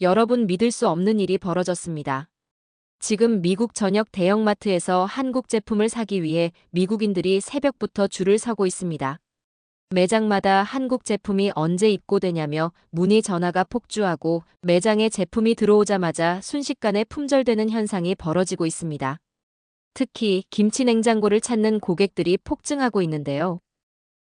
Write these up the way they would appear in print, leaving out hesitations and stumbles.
여러분 믿을 수 없는 일이 벌어졌습니다. 지금 미국 전역 대형마트에서 한국 제품을 사기 위해 미국인들이 새벽부터 줄을 서고 있습니다. 매장마다 한국 제품이 언제 입고되냐며 문의 전화가 폭주하고 매장에 제품이 들어오자마자 순식간에 품절되는 현상이 벌어지고 있습니다. 특히 김치 냉장고를 찾는 고객들이 폭증하고 있는데요.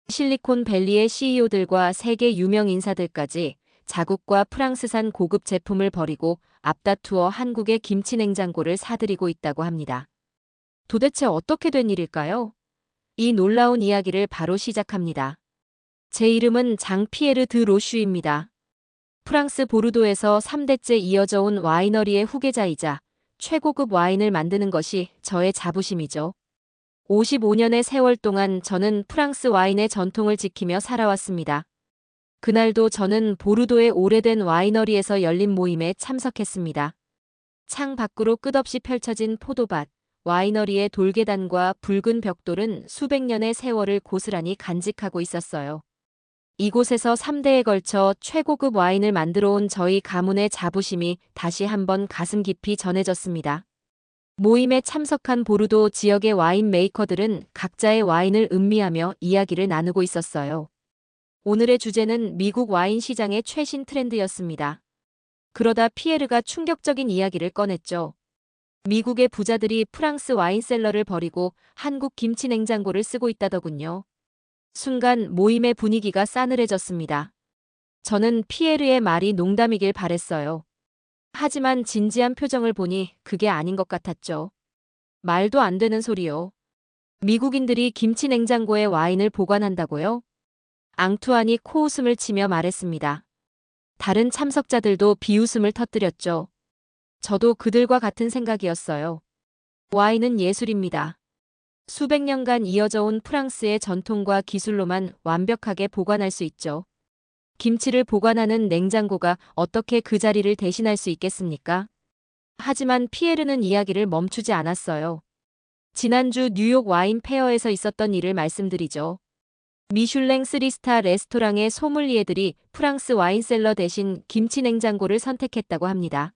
실리콘밸리의 CEO들과 세계 유명 인사들까지 자국과 프랑스산 고급 제품을 버리고 앞다투어 한국의 김치 냉장고를 사들이고 있다고 합니다. 도대체 어떻게 된 일일까요? 이 놀라운 이야기를 바로 시작합니다. 제 이름은 장피에르 드 로슈입니다. 프랑스 보르도에서 3대째 이어져 온 와이너리의 후계자이자 최고급 와인을 만드는 것이 저의 자부심이죠. 55년의 세월 동안 저는 프랑스 와인의 전통을 지키며 살아왔습니다. 그날도 저는 보르도의 오래된 와이너리에서 열린 모임에 참석했습니다. 창 밖으로 끝없이 펼쳐진 포도밭, 와이너리의 돌계단과 붉은 벽돌은 수백 년의 세월을 고스란히 간직하고 있었어요. 이곳에서 3대에 걸쳐 최고급 와인을 만들어 온 저희 가문의 자부심이 다시 한번 가슴 깊이 전해졌습니다. 모임에 참석한 보르도 지역의 와인 메이커들은 각자의 와인을 음미하며 이야기를 나누고 있었어요. 오늘의 주제는 미국 와인 시장의 최신 트렌드였습니다. 그러다 피에르가 충격적인 이야기를 꺼냈죠. 미국의 부자들이 프랑스 와인셀러를 버리고 한국 김치 냉장고를 쓰고 있다더군요. 순간 모임의 분위기가 싸늘해졌습니다. 저는 피에르의 말이 농담이길 바랬어요. 하지만 진지한 표정을 보니 그게 아닌 것 같았죠. 말도 안 되는 소리요. 미국인들이 김치 냉장고에 와인을 보관한다고요? 앙투안이 코웃음을 치며 말했습니다. 다른 참석자들도 비웃음을 터뜨렸죠. 저도 그들과 같은 생각이었어요. 와인은 예술입니다. 수백 년간 이어져 온 프랑스의 전통과 기술로만 완벽하게 보관할 수 있죠. 김치를 보관하는 냉장고가 어떻게 그 자리를 대신할 수 있겠습니까? 하지만 피에르는 이야기를 멈추지 않았어요. 지난주 뉴욕 와인 페어에서 있었던 일을 말씀드리죠. 미슐랭 3스타 레스토랑의 소믈리에들이 프랑스 와인셀러 대신 김치 냉장고를 선택했다고 합니다.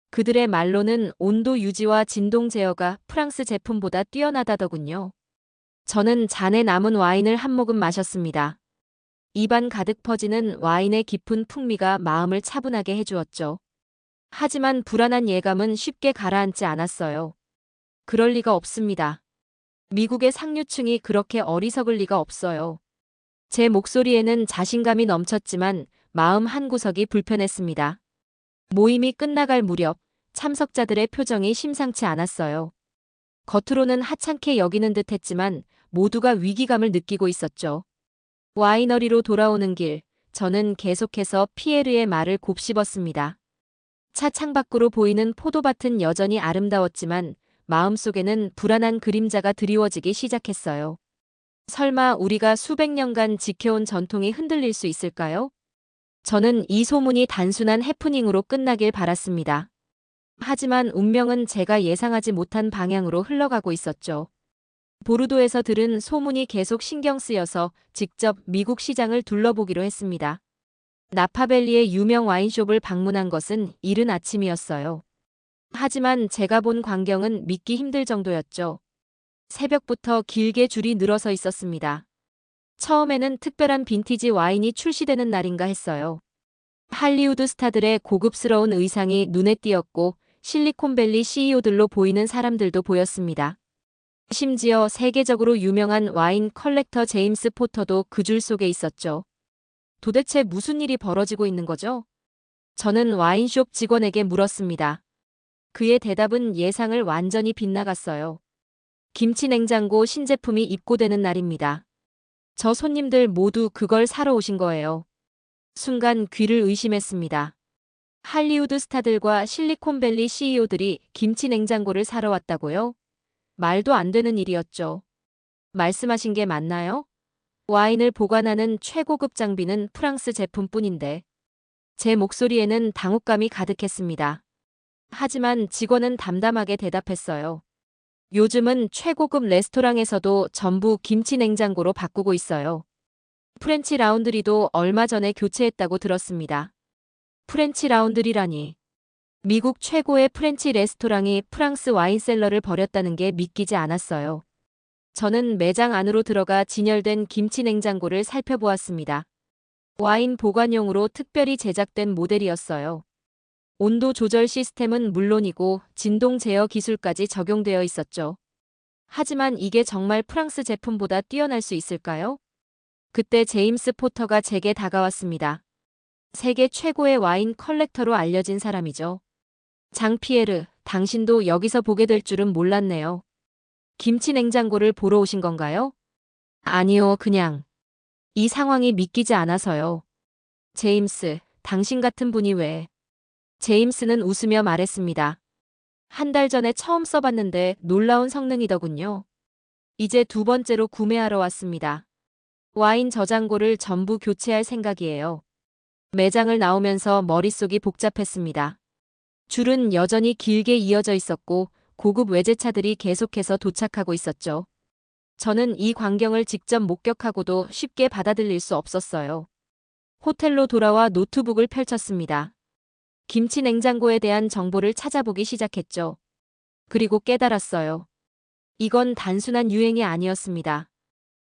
그들의 말로는 온도 유지와 진동 제어가 프랑스 제품보다 뛰어나다더군요. 저는 잔에 남은 와인을 한 모금 마셨습니다. 입안 가득 퍼지는 와인의 깊은 풍미가 마음을 차분하게 해주었죠. 하지만 불안한 예감은 쉽게 가라앉지 않았어요. 그럴 리가 없습니다. 미국의 상류층이 그렇게 어리석을 리가 없어요. 제 목소리에는 자신감이 넘쳤지만 마음 한구석이 불편했습니다. 모임이 끝나갈 무렵 참석자들의 표정이 심상치 않았어요. 겉으로는 하찮게 여기는 듯 했지만 모두가 위기감을 느끼고 있었죠. 와이너리로 돌아오는 길, 저는 계속해서 피에르의 말을 곱씹었습니다. 차 창밖으로 보이는 포도밭은 여전히 아름다웠지만 마음속에는 불안한 그림자가 드리워지기 시작했어요. 설마 우리가 수백 년간 지켜온 전통이 흔들릴 수 있을까요? 저는 이 소문이 단순한 해프닝으로 끝나길 바랐습니다. 하지만 운명은 제가 예상하지 못한 방향으로 흘러가고 있었죠. 보르도에서 들은 소문이 계속 신경 쓰여서 직접 미국 시장을 둘러보기로 했습니다. 나파밸리의 유명 와인숍을 방문한 것은 이른 아침이었어요. 하지만 제가 본 광경은 믿기 힘들 정도였죠. 새벽부터 길게 줄이 늘어서 있었습니다. 처음에는 특별한 빈티지 와인이 출시되는 날인가 했어요. 할리우드 스타들의 고급스러운 의상이 눈에 띄었고 실리콘밸리 CEO들로 보이는 사람들도 보였습니다. 심지어 세계적으로 유명한 와인 컬렉터 제임스 포터도 그 줄 속에 있었죠. 도대체 무슨 일이 벌어지고 있는 거죠? 저는 와인숍 직원에게 물었습니다. 그의 대답은 예상을 완전히 빗나갔어요. 김치 냉장고 신제품이 입고되는 날입니다. 저 손님들 모두 그걸 사러 오신 거예요. 순간 귀를 의심했습니다. 할리우드 스타들과 실리콘밸리 CEO들이 김치 냉장고를 사러 왔다고요? 말도 안 되는 일이었죠. 말씀하신 게 맞나요? 와인을 보관하는 최고급 장비는 프랑스 제품뿐인데. 제 목소리에는 당혹감이 가득했습니다. 하지만 직원은 담담하게 대답했어요. 요즘은 최고급 레스토랑에서도 전부 김치 냉장고로 바꾸고 있어요. 프렌치 라운드리도 얼마 전에 교체했다고 들었습니다. 프렌치 라운드리라니. 미국 최고의 프렌치 레스토랑이 프랑스 와인셀러를 버렸다는 게 믿기지 않았어요. 저는 매장 안으로 들어가 진열된 김치 냉장고를 살펴보았습니다. 와인 보관용으로 특별히 제작된 모델이었어요. 온도 조절 시스템은 물론이고 진동 제어 기술까지 적용되어 있었죠. 하지만 이게 정말 프랑스 제품보다 뛰어날 수 있을까요? 그때 제임스 포터가 제게 다가왔습니다. 세계 최고의 와인 컬렉터로 알려진 사람이죠. 장피에르, 당신도 여기서 보게 될 줄은 몰랐네요. 김치 냉장고를 보러 오신 건가요? 아니요, 그냥. 이 상황이 믿기지 않아서요. 제임스, 당신 같은 분이 왜? 제임스는 웃으며 말했습니다. 한 달 전에 처음 써봤는데 놀라운 성능이더군요. 이제 두 번째로 구매하러 왔습니다. 와인 저장고를 전부 교체할 생각이에요. 매장을 나오면서 머릿속이 복잡했습니다. 줄은 여전히 길게 이어져 있었고 고급 외제차들이 계속해서 도착하고 있었죠. 저는 이 광경을 직접 목격하고도 쉽게 받아들일 수 없었어요. 호텔로 돌아와 노트북을 펼쳤습니다. 김치 냉장고에 대한 정보를 찾아보기 시작했죠. 그리고 깨달았어요. 이건 단순한 유행이 아니었습니다.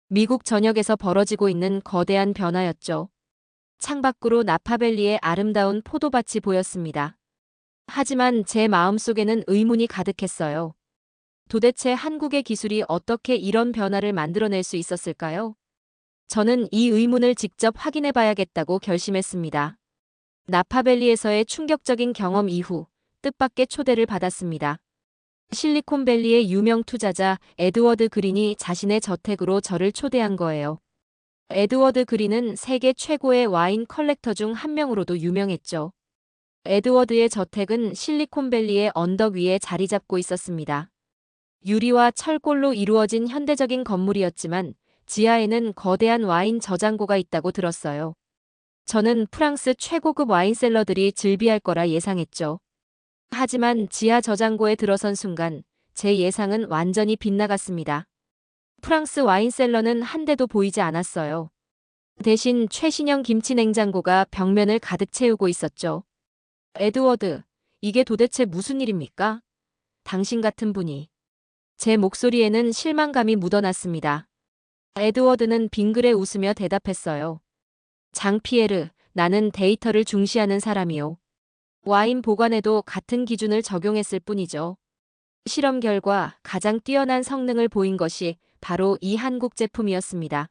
미국 전역에서 벌어지고 있는 거대한 변화였죠. 창밖으로 나파밸리의 아름다운 포도밭이 보였습니다. 하지만 제 마음속에는 의문이 가득했어요. 도대체 한국의 기술이 어떻게 이런 변화를 만들어낼 수 있었을까요? 저는 이 의문을 직접 확인해 봐야겠다고 결심했습니다. 나파밸리에서의 충격적인 경험 이후 뜻밖의 초대를 받았습니다. 실리콘밸리의 유명 투자자 에드워드 그린이 자신의 저택으로 저를 초대한 거예요. 에드워드 그린은 세계 최고의 와인 컬렉터 중 한 명으로도 유명했죠. 에드워드의 저택은 실리콘밸리의 언덕 위에 자리 잡고 있었습니다. 유리와 철골로 이루어진 현대적인 건물이었지만 지하에는 거대한 와인 저장고가 있다고 들었어요. 저는 프랑스 최고급 와인셀러들이 즐비할 거라 예상했죠. 하지만 지하 저장고에 들어선 순간 제 예상은 완전히 빗나갔습니다. 프랑스 와인셀러는 한 대도 보이지 않았어요. 대신 최신형 김치 냉장고가 벽면을 가득 채우고 있었죠. 에드워드, 이게 도대체 무슨 일입니까? 당신 같은 분이. 제 목소리에는 실망감이 묻어났습니다. 에드워드는 빙그레 웃으며 대답했어요. 장피에르, 나는 데이터를 중시하는 사람이요. 와인 보관에도 같은 기준을 적용했을 뿐이죠. 실험 결과 가장 뛰어난 성능을 보인 것이 바로 이 한국 제품이었습니다.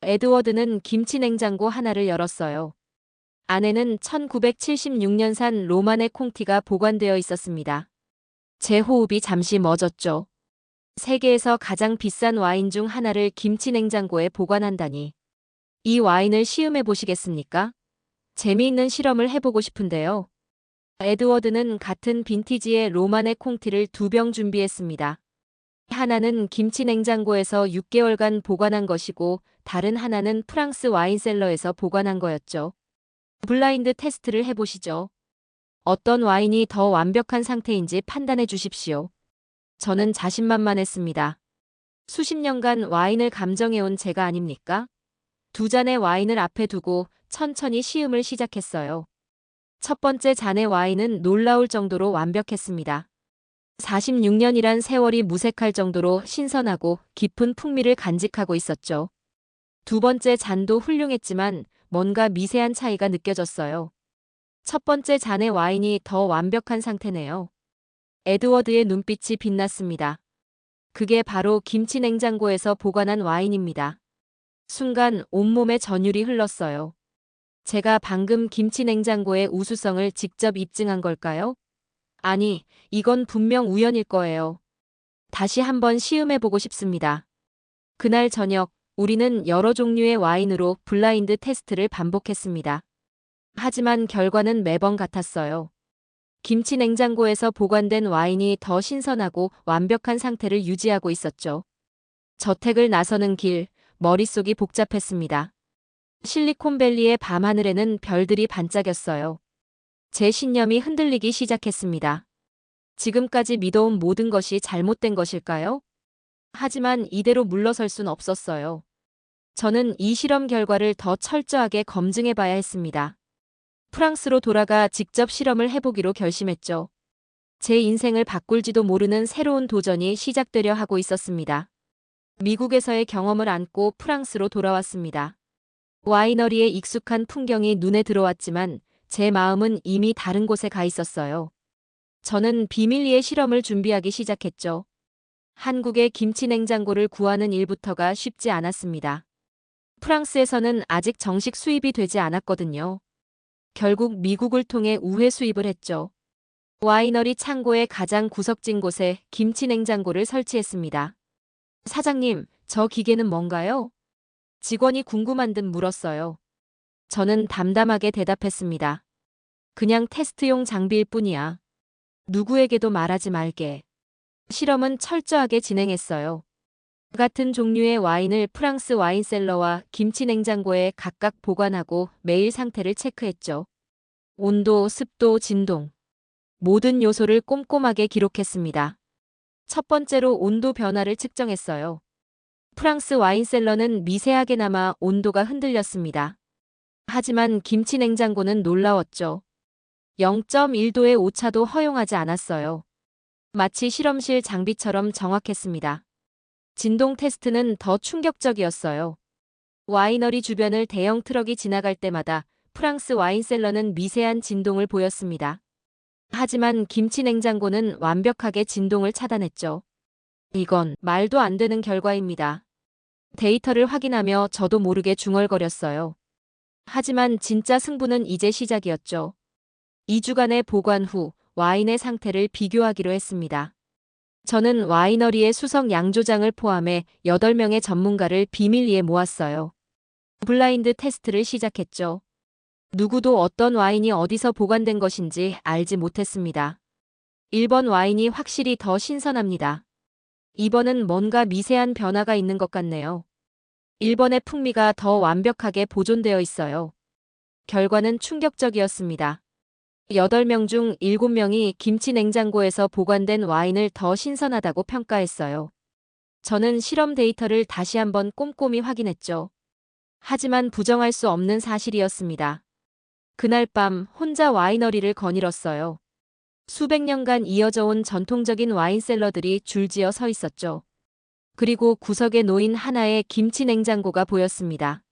에드워드는 김치 냉장고 하나를 열었어요. 안에는 1976년산 로마네 콩티가 보관되어 있었습니다. 제 호흡이 잠시 멎었죠. 세계에서 가장 비싼 와인 중 하나를 김치 냉장고에 보관한다니. 이 와인을 시음해 보시겠습니까? 재미있는 실험을 해보고 싶은데요. 에드워드는 같은 빈티지의 로마네 콩티를 2병 준비했습니다. 하나는 김치 냉장고에서 6개월간 보관한 것이고 다른 하나는 프랑스 와인셀러에서 보관한 거였죠. 블라인드 테스트를 해보시죠. 어떤 와인이 더 완벽한 상태인지 판단해 주십시오. 저는 자신만만했습니다. 수십 년간 와인을 감정해온 제가 아닙니까? 두 잔의 와인을 앞에 두고 천천히 시음을 시작했어요. 첫 번째 잔의 와인은 놀라울 정도로 완벽했습니다. 46년이란 세월이 무색할 정도로 신선하고 깊은 풍미를 간직하고 있었죠. 두 번째 잔도 훌륭했지만 뭔가 미세한 차이가 느껴졌어요. 첫 번째 잔의 와인이 더 완벽한 상태네요. 에드워드의 눈빛이 빛났습니다. 그게 바로 김치 냉장고에서 보관한 와인입니다. 순간 온몸에 전율이 흘렀어요. 제가 방금 김치 냉장고의 우수성을 직접 입증한 걸까요? 아니, 이건 분명 우연일 거예요. 다시 한번 시음해보고 싶습니다. 그날 저녁, 우리는 여러 종류의 와인으로 블라인드 테스트를 반복했습니다. 하지만 결과는 매번 같았어요. 김치 냉장고에서 보관된 와인이 더 신선하고 완벽한 상태를 유지하고 있었죠. 저택을 나서는 길, 머릿속이 복잡했습니다. 실리콘밸리의 밤하늘에는 별들이 반짝였어요. 제 신념이 흔들리기 시작했습니다. 지금까지 믿어온 모든 것이 잘못된 것일까요? 하지만 이대로 물러설 순 없었어요. 저는 이 실험 결과를 더 철저하게 검증해 봐야 했습니다. 프랑스로 돌아가 직접 실험을 해보기로 결심했죠. 제 인생을 바꿀지도 모르는 새로운 도전이 시작되려 하고 있었습니다. 미국에서의 경험을 안고 프랑스로 돌아왔습니다. 와이너리의 익숙한 풍경이 눈에 들어왔지만 제 마음은 이미 다른 곳에 가 있었어요. 저는 비밀리에 실험을 준비하기 시작했죠. 한국의 김치 냉장고를 구하는 일부터가 쉽지 않았습니다. 프랑스에서는 아직 정식 수입이 되지 않았거든요. 결국 미국을 통해 우회 수입을 했죠. 와이너리 창고의 가장 구석진 곳에 김치 냉장고를 설치했습니다. 사장님, 저 기계는 뭔가요? 직원이 궁금한 듯 물었어요. 저는 담담하게 대답했습니다. 그냥 테스트용 장비일 뿐이야. 누구에게도 말하지 말게. 실험은 철저하게 진행했어요. 같은 종류의 와인을 프랑스 와인셀러와 김치 냉장고에 각각 보관하고 매일 상태를 체크했죠. 온도, 습도, 진동. 모든 요소를 꼼꼼하게 기록했습니다. 첫 번째로 온도 변화를 측정했어요. 프랑스 와인셀러는 미세하게나마 온도가 흔들렸습니다. 하지만 김치 냉장고는 놀라웠죠. 0.1도의 오차도 허용하지 않았어요. 마치 실험실 장비처럼 정확했습니다. 진동 테스트는 더 충격적이었어요. 와이너리 주변을 대형 트럭이 지나갈 때마다 프랑스 와인셀러는 미세한 진동을 보였습니다. 하지만 김치 냉장고는 완벽하게 진동을 차단했죠. 이건 말도 안 되는 결과입니다. 데이터를 확인하며 저도 모르게 중얼거렸어요. 하지만 진짜 승부는 이제 시작이었죠. 2주간의 보관 후 와인의 상태를 비교하기로 했습니다. 저는 와이너리의 수석 양조장을 포함해 8명의 전문가를 비밀리에 모았어요. 블라인드 테스트를 시작했죠. 누구도 어떤 와인이 어디서 보관된 것인지 알지 못했습니다. 1번 와인이 확실히 더 신선합니다. 2번은 뭔가 미세한 변화가 있는 것 같네요. 1번의 풍미가 더 완벽하게 보존되어 있어요. 결과는 충격적이었습니다. 8명 중 7명이 김치 냉장고에서 보관된 와인을 더 신선하다고 평가했어요. 저는 실험 데이터를 다시 한번 꼼꼼히 확인했죠. 하지만 부정할 수 없는 사실이었습니다. 그날 밤 혼자 와이너리를 거닐었어요. 수백 년간 이어져 온 전통적인 와인셀러들이 줄지어 서 있었죠. 그리고 구석에 놓인 하나의 김치 냉장고가 보였습니다.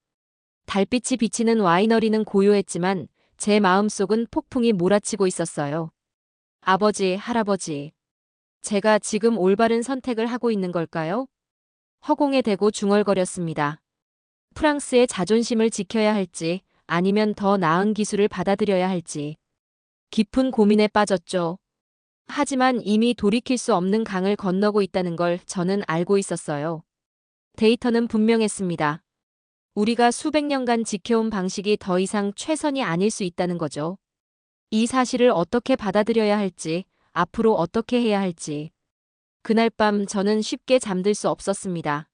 달빛이 비치는 와이너리는 고요했지만 제 마음속은 폭풍이 몰아치고 있었어요. 아버지, 할아버지. 제가 지금 올바른 선택을 하고 있는 걸까요? 허공에 대고 중얼거렸습니다. 프랑스의 자존심을 지켜야 할지 아니면 더 나은 기술을 받아들여야 할지. 깊은 고민에 빠졌죠. 하지만 이미 돌이킬 수 없는 강을 건너고 있다는 걸 저는 알고 있었어요. 데이터는 분명했습니다. 우리가 수백 년간 지켜온 방식이 더 이상 최선이 아닐 수 있다는 거죠. 이 사실을 어떻게 받아들여야 할지, 앞으로 어떻게 해야 할지. 그날 밤 저는 쉽게 잠들 수 없었습니다.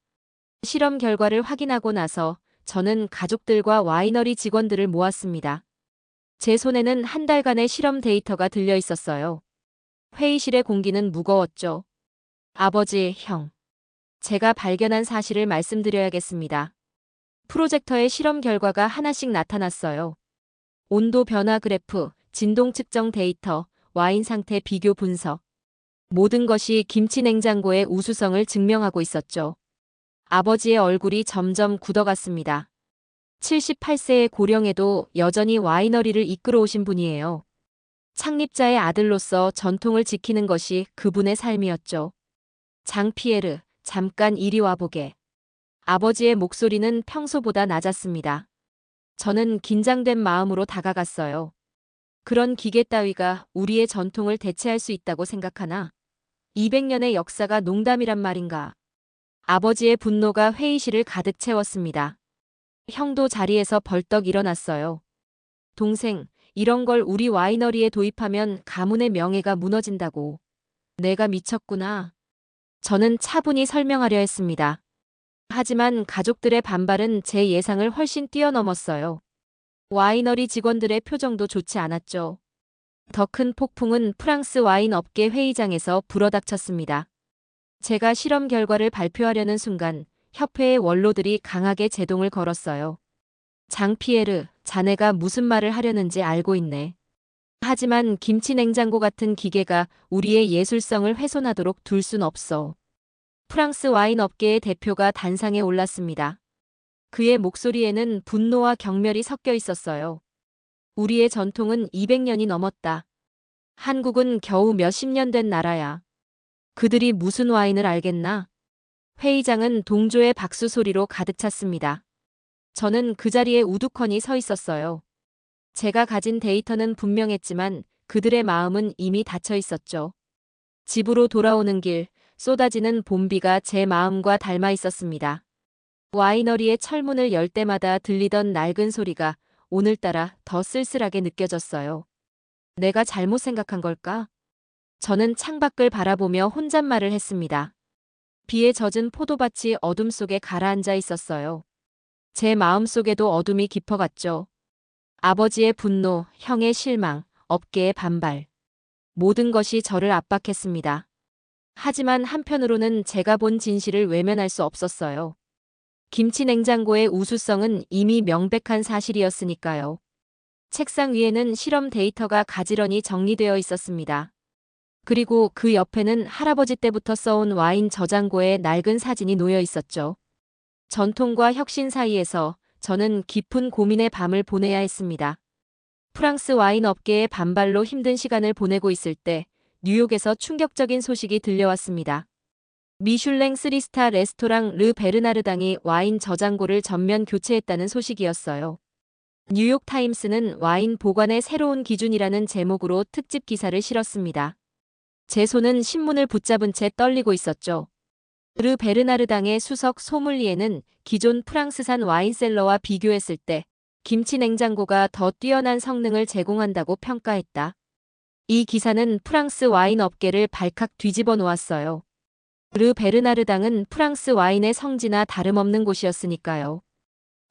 실험 결과를 확인하고 나서 저는 가족들과 와이너리 직원들을 모았습니다. 제 손에는 한 달간의 실험 데이터가 들려 있었어요. 회의실의 공기는 무거웠죠. 아버지, 형. 제가 발견한 사실을 말씀드려야겠습니다. 프로젝터의 실험 결과가 하나씩 나타났어요. 온도 변화 그래프, 진동 측정 데이터, 와인 상태 비교 분석. 모든 것이 김치 냉장고의 우수성을 증명하고 있었죠. 아버지의 얼굴이 점점 굳어갔습니다. 78세의 고령에도 여전히 와이너리를 이끌어 오신 분이에요. 창립자의 아들로서 전통을 지키는 것이 그분의 삶이었죠. 장피에르, 잠깐 이리 와보게. 아버지의 목소리는 평소보다 낮았습니다. 저는 긴장된 마음으로 다가갔어요. 그런 기계 따위가 우리의 전통을 대체할 수 있다고 생각하나? 200년의 역사가 농담이란 말인가? 아버지의 분노가 회의실을 가득 채웠습니다. 형도 자리에서 벌떡 일어났어요. 동생, 이런 걸 우리 와이너리에 도입하면 가문의 명예가 무너진다고. 내가 미쳤구나. 저는 차분히 설명하려 했습니다. 하지만 가족들의 반발은 제 예상을 훨씬 뛰어넘었어요. 와이너리 직원들의 표정도 좋지 않았죠. 더 큰 폭풍은 프랑스 와인 업계 회의장에서 불어닥쳤습니다. 제가 실험 결과를 발표하려는 순간 협회의 원로들이 강하게 제동을 걸었어요. 장피에르, 자네가 무슨 말을 하려는지 알고 있네. 하지만 김치 냉장고 같은 기계가 우리의 예술성을 훼손하도록 둘 순 없어. 프랑스 와인 업계의 대표가 단상에 올랐습니다. 그의 목소리에는 분노와 경멸이 섞여 있었어요. 우리의 전통은 200년이 넘었다. 한국은 겨우 몇십 년 된 나라야. 그들이 무슨 와인을 알겠나? 회의장은 동조의 박수 소리로 가득 찼습니다. 저는 그 자리에 우두커니 서 있었어요. 제가 가진 데이터는 분명했지만 그들의 마음은 이미 닫혀 있었죠. 집으로 돌아오는 길, 쏟아지는 봄비가 제 마음과 닮아 있었습니다. 와이너리의 철문을 열 때마다 들리던 낡은 소리가 오늘따라 더 쓸쓸하게 느껴졌어요. 내가 잘못 생각한 걸까? 저는 창밖을 바라보며 혼잣말을 했습니다. 비에 젖은 포도밭이 어둠 속에 가라앉아 있었어요. 제 마음속에도 어둠이 깊어갔죠. 아버지의 분노, 형의 실망, 업계의 반발. 모든 것이 저를 압박했습니다. 하지만 한편으로는 제가 본 진실을 외면할 수 없었어요. 김치 냉장고의 우수성은 이미 명백한 사실이었으니까요. 책상 위에는 실험 데이터가 가지런히 정리되어 있었습니다. 그리고 그 옆에는 할아버지 때부터 써온 와인 저장고의 낡은 사진이 놓여 있었죠. 전통과 혁신 사이에서 저는 깊은 고민의 밤을 보내야 했습니다. 프랑스 와인 업계의 반발로 힘든 시간을 보내고 있을 때 뉴욕에서 충격적인 소식이 들려왔습니다. 미슐랭 3스타 레스토랑 르 베르나르당이 와인 저장고를 전면 교체했다는 소식이었어요. 뉴욕 타임스는 와인 보관의 새로운 기준이라는 제목으로 특집 기사를 실었습니다. 제 손은 신문을 붙잡은 채 떨리고 있었죠. 르 베르나르당의 수석 소믈리에는 기존 프랑스산 와인셀러와 비교했을 때 김치 냉장고가 더 뛰어난 성능을 제공한다고 평가했다. 이 기사는 프랑스 와인 업계를 발칵 뒤집어 놓았어요. 르 베르나르당은 프랑스 와인의 성지나 다름없는 곳이었으니까요.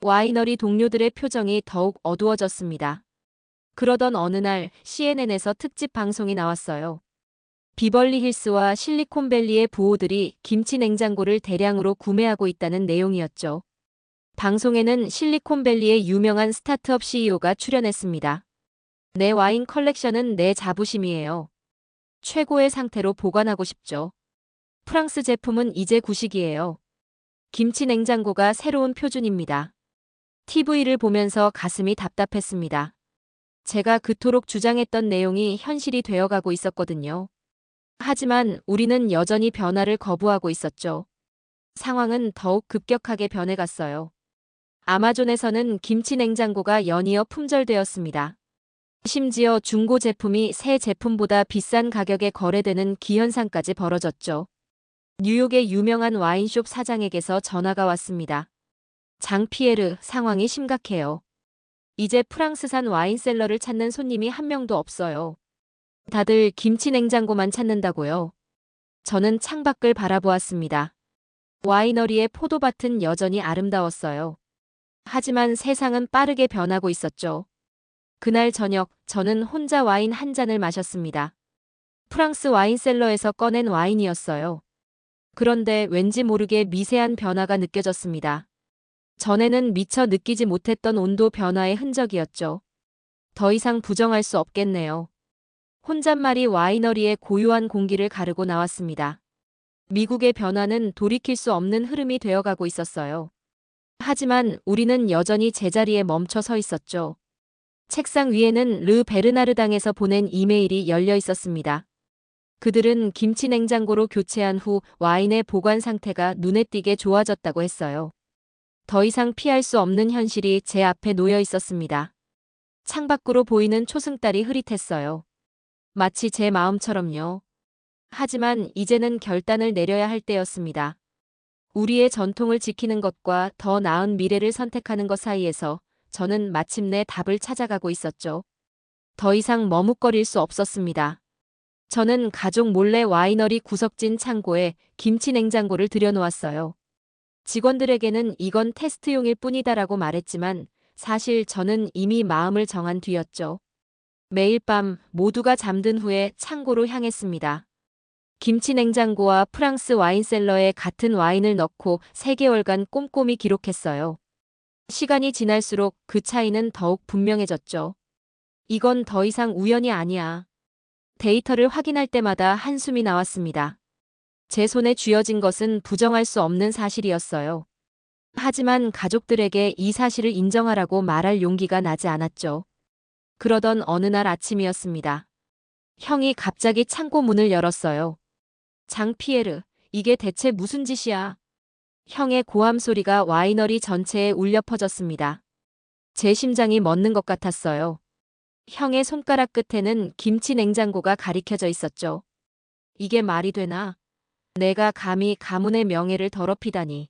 와이너리 동료들의 표정이 더욱 어두워졌습니다. 그러던 어느 날 CNN에서 특집 방송이 나왔어요. 비벌리 힐스와 실리콘밸리의 부호들이 김치 냉장고를 대량으로 구매하고 있다는 내용이었죠. 방송에는 실리콘밸리의 유명한 스타트업 CEO가 출연했습니다. 내 와인 컬렉션은 내 자부심이에요. 최고의 상태로 보관하고 싶죠. 프랑스 제품은 이제 구식이에요. 김치 냉장고가 새로운 표준입니다. TV를 보면서 가슴이 답답했습니다. 제가 그토록 주장했던 내용이 현실이 되어가고 있었거든요. 하지만 우리는 여전히 변화를 거부하고 있었죠. 상황은 더욱 급격하게 변해갔어요. 아마존에서는 김치 냉장고가 연이어 품절되었습니다. 심지어 중고 제품이 새 제품보다 비싼 가격에 거래되는 기현상까지 벌어졌죠. 뉴욕의 유명한 와인숍 사장에게서 전화가 왔습니다. 장피에르, 상황이 심각해요. 이제 프랑스산 와인셀러를 찾는 손님이 한 명도 없어요. 다들 김치 냉장고만 찾는다고요. 저는 창밖을 바라보았습니다. 와이너리의 포도밭은 여전히 아름다웠어요. 하지만 세상은 빠르게 변하고 있었죠. 그날 저녁 저는 혼자 와인 한 잔을 마셨습니다. 프랑스 와인셀러에서 꺼낸 와인이었어요. 그런데 왠지 모르게 미세한 변화가 느껴졌습니다. 전에는 미처 느끼지 못했던 온도 변화의 흔적이었죠. 더 이상 부정할 수 없겠네요. 혼잣말이 와이너리의 고요한 공기를 가르고 나왔습니다. 미국의 변화는 돌이킬 수 없는 흐름이 되어가고 있었어요. 하지만 우리는 여전히 제자리에 멈춰 서 있었죠. 책상 위에는 르 베르나르당에서 보낸 이메일이 열려 있었습니다. 그들은 김치 냉장고로 교체한 후 와인의 보관 상태가 눈에 띄게 좋아졌다고 했어요. 더 이상 피할 수 없는 현실이 제 앞에 놓여 있었습니다. 창밖으로 보이는 초승달이 흐릿했어요. 마치 제 마음처럼요. 하지만 이제는 결단을 내려야 할 때였습니다. 우리의 전통을 지키는 것과 더 나은 미래를 선택하는 것 사이에서 저는 마침내 답을 찾아가고 있었죠. 더 이상 머뭇거릴 수 없었습니다. 저는 가족 몰래 와이너리 구석진 창고에 김치 냉장고를 들여놓았어요. 직원들에게는 이건 테스트용일 뿐이다라고 말했지만 사실 저는 이미 마음을 정한 뒤였죠. 매일 밤 모두가 잠든 후에 창고로 향했습니다. 김치 냉장고와 프랑스 와인셀러에 같은 와인을 넣고 3개월간 꼼꼼히 기록했어요. 시간이 지날수록 그 차이는 더욱 분명해졌죠. 이건 더 이상 우연이 아니야. 데이터를 확인할 때마다 한숨이 나왔습니다. 제 손에 쥐어진 것은 부정할 수 없는 사실이었어요. 하지만 가족들에게 이 사실을 인정하라고 말할 용기가 나지 않았죠. 그러던 어느 날 아침이었습니다. 형이 갑자기 창고 문을 열었어요. 장피에르, 이게 대체 무슨 짓이야? 형의 고함 소리가 와이너리 전체에 울려 퍼졌습니다. 제 심장이 멎는 것 같았어요. 형의 손가락 끝에는 김치 냉장고가 가리켜져 있었죠. 이게 말이 되나? 내가 감히 가문의 명예를 더럽히다니.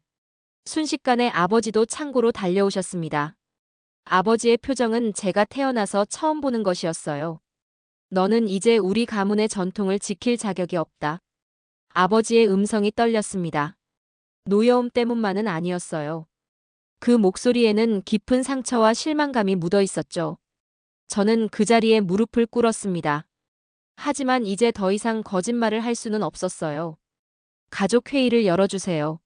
순식간에 아버지도 창고로 달려오셨습니다. 아버지의 표정은 제가 태어나서 처음 보는 것이었어요. 너는 이제 우리 가문의 전통을 지킬 자격이 없다. 아버지의 음성이 떨렸습니다. 노여움 때문만은 아니었어요. 그 목소리에는 깊은 상처와 실망감이 묻어 있었죠. 저는 그 자리에 무릎을 꿇었습니다. 하지만 이제 더 이상 거짓말을 할 수는 없었어요. 가족 회의를 열어주세요.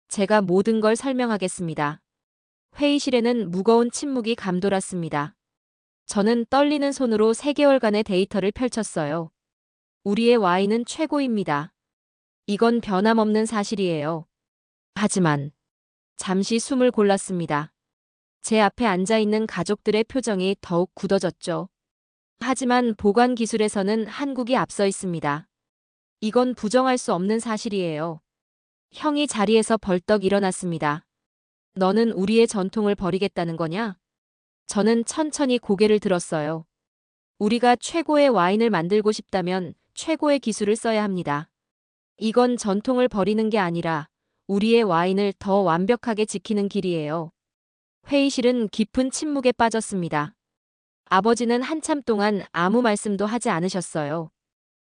제가 모든 걸 설명하겠습니다. 회의실에는 무거운 침묵이 감돌았습니다. 저는 떨리는 손으로 3개월간의 데이터를 펼쳤어요. 우리의 와인은 최고입니다. 이건 변함없는 사실이에요. 하지만 잠시 숨을 골랐습니다. 제 앞에 앉아있는 가족들의 표정이 더욱 굳어졌죠. 하지만 보관 기술에서는 한국이 앞서 있습니다. 이건 부정할 수 없는 사실이에요. 형이 자리에서 벌떡 일어났습니다. 너는 우리의 전통을 버리겠다는 거냐? 저는 천천히 고개를 들었어요. 우리가 최고의 와인을 만들고 싶다면 최고의 기술을 써야 합니다. 이건 전통을 버리는 게 아니라 우리의 와인을 더 완벽하게 지키는 길이에요. 회의실은 깊은 침묵에 빠졌습니다. 아버지는 한참 동안 아무 말씀도 하지 않으셨어요.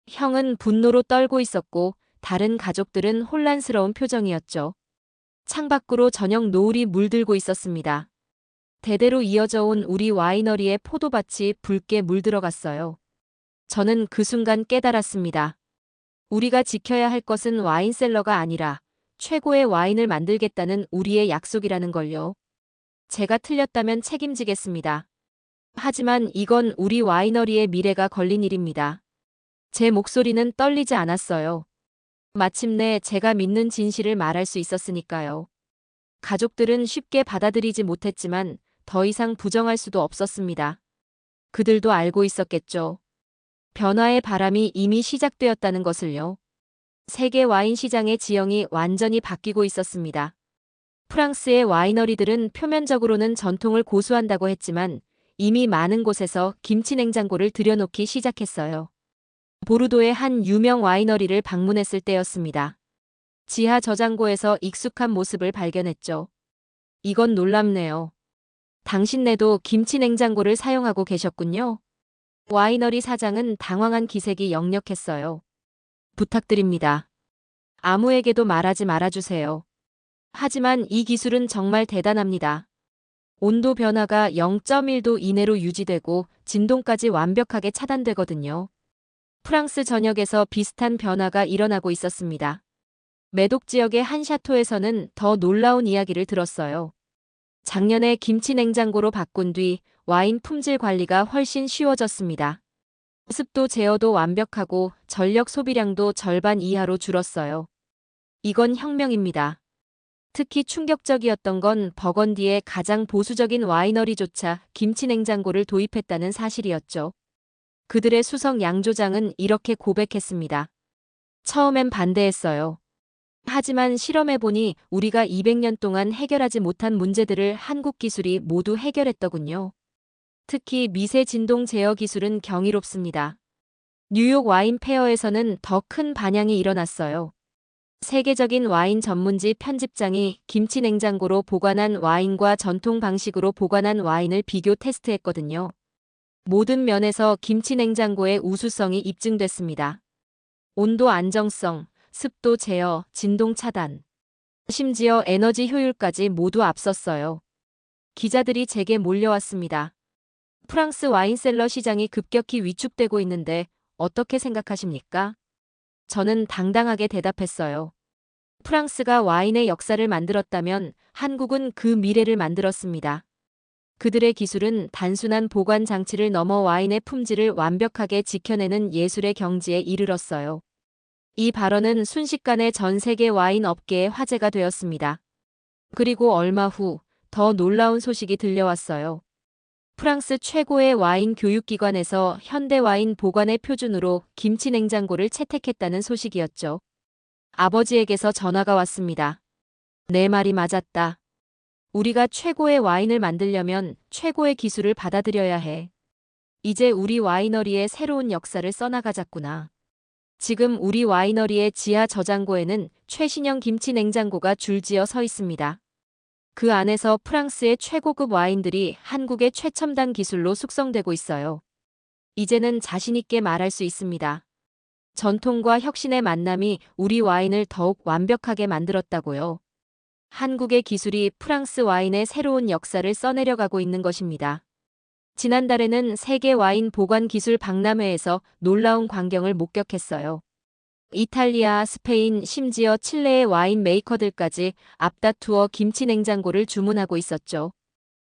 형은 분노로 떨고 있었고 다른 가족들은 혼란스러운 표정이었죠. 창밖으로 저녁 노을이 물들고 있었습니다. 대대로 이어져 온 우리 와이너리의 포도밭이 붉게 물들어갔어요. 저는 그 순간 깨달았습니다. 우리가 지켜야 할 것은 와인셀러가 아니라 최고의 와인을 만들겠다는 우리의 약속이라는 걸요. 제가 틀렸다면 책임지겠습니다. 하지만 이건 우리 와이너리의 미래가 걸린 일입니다. 제 목소리는 떨리지 않았어요. 마침내 제가 믿는 진실을 말할 수 있었으니까요. 가족들은 쉽게 받아들이지 못했지만 더 이상 부정할 수도 없었습니다. 그들도 알고 있었겠죠. 변화의 바람이 이미 시작되었다는 것을요. 세계 와인 시장의 지형이 완전히 바뀌고 있었습니다. 프랑스의 와이너리들은 표면적으로는 전통을 고수한다고 했지만 이미 많은 곳에서 김치 냉장고를 들여놓기 시작했어요. 보르도의 한 유명 와이너리를 방문했을 때였습니다. 지하 저장고에서 익숙한 모습을 발견했죠. 이건 놀랍네요. 당신네도 김치 냉장고를 사용하고 계셨군요. 와이너리 사장은 당황한 기색이 역력했어요. 부탁드립니다. 아무에게도 말하지 말아주세요. 하지만 이 기술은 정말 대단합니다. 온도 변화가 0.1도 이내로 유지되고 진동까지 완벽하게 차단되거든요. 프랑스 전역에서 비슷한 변화가 일어나고 있었습니다. 메독 지역의 한 샤토에서는 더 놀라운 이야기를 들었어요. 작년에 김치 냉장고로 바꾼 뒤 와인 품질 관리가 훨씬 쉬워졌습니다. 습도 제어도 완벽하고 전력 소비량도 절반 이하로 줄었어요. 이건 혁명입니다. 특히 충격적이었던 건 버건디의 가장 보수적인 와이너리조차 김치 냉장고를 도입했다는 사실이었죠. 그들의 수석 양조장은 이렇게 고백했습니다. 처음엔 반대했어요. 하지만 실험해보니 우리가 200년 동안 해결하지 못한 문제들을 한국 기술이 모두 해결했더군요. 특히 미세 진동 제어 기술은 경이롭습니다. 뉴욕 와인 페어에서는 더 큰 반향이 일어났어요. 세계적인 와인 전문지 편집장이 김치 냉장고로 보관한 와인과 전통 방식으로 보관한 와인을 비교 테스트했거든요. 모든 면에서 김치 냉장고의 우수성이 입증됐습니다. 온도 안정성, 습도 제어, 진동 차단, 심지어 에너지 효율까지 모두 앞섰어요. 기자들이 제게 몰려왔습니다. 프랑스 와인셀러 시장이 급격히 위축되고 있는데 어떻게 생각하십니까? 저는 당당하게 대답했어요. 프랑스가 와인의 역사를 만들었다면 한국은 그 미래를 만들었습니다. 그들의 기술은 단순한 보관 장치를 넘어 와인의 품질을 완벽하게 지켜내는 예술의 경지에 이르렀어요. 이 발언은 순식간에 전 세계 와인 업계의 화제가 되었습니다. 그리고 얼마 후 더 놀라운 소식이 들려왔어요. 프랑스 최고의 와인 교육기관에서 현대 와인 보관의 표준으로 김치 냉장고를 채택했다는 소식이었죠. 아버지에게서 전화가 왔습니다. 내 말이 맞았다. 우리가 최고의 와인을 만들려면 최고의 기술을 받아들여야 해. 이제 우리 와이너리의 새로운 역사를 써나가자꾸나. 지금 우리 와이너리의 지하 저장고에는 최신형 김치 냉장고가 줄지어 서 있습니다. 그 안에서 프랑스의 최고급 와인들이 한국의 최첨단 기술로 숙성되고 있어요. 이제는 자신있게 말할 수 있습니다. 전통과 혁신의 만남이 우리 와인을 더욱 완벽하게 만들었다고요. 한국의 기술이 프랑스 와인의 새로운 역사를 써내려가고 있는 것입니다. 지난달에는 세계 와인 보관 기술 박람회에서 놀라운 광경을 목격했어요. 이탈리아, 스페인, 심지어 칠레의 와인 메이커들까지 앞다투어 김치 냉장고를 주문하고 있었죠.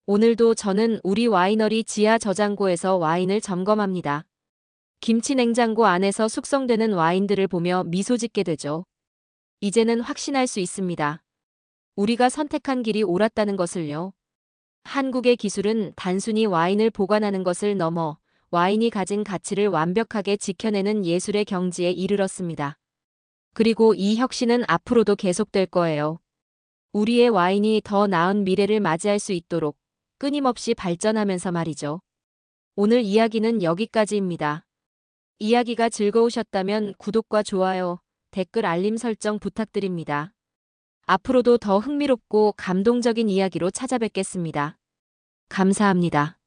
오늘도 저는 우리 와이너리 지하 저장고에서 와인을 점검합니다. 김치 냉장고 안에서 숙성되는 와인들을 보며 미소 짓게 되죠. 이제는 확신할 수 있습니다. 우리가 선택한 길이 옳았다는 것을요. 한국의 기술은 단순히 와인을 보관하는 것을 넘어 와인이 가진 가치를 완벽하게 지켜내는 예술의 경지에 이르렀습니다. 그리고 이 혁신은 앞으로도 계속될 거예요. 우리의 와인이 더 나은 미래를 맞이할 수 있도록 끊임없이 발전하면서 말이죠. 오늘 이야기는 여기까지입니다. 이야기가 즐거우셨다면 구독과 좋아요, 댓글 알림 설정 부탁드립니다. 앞으로도 더 흥미롭고 감동적인 이야기로 찾아뵙겠습니다. 감사합니다.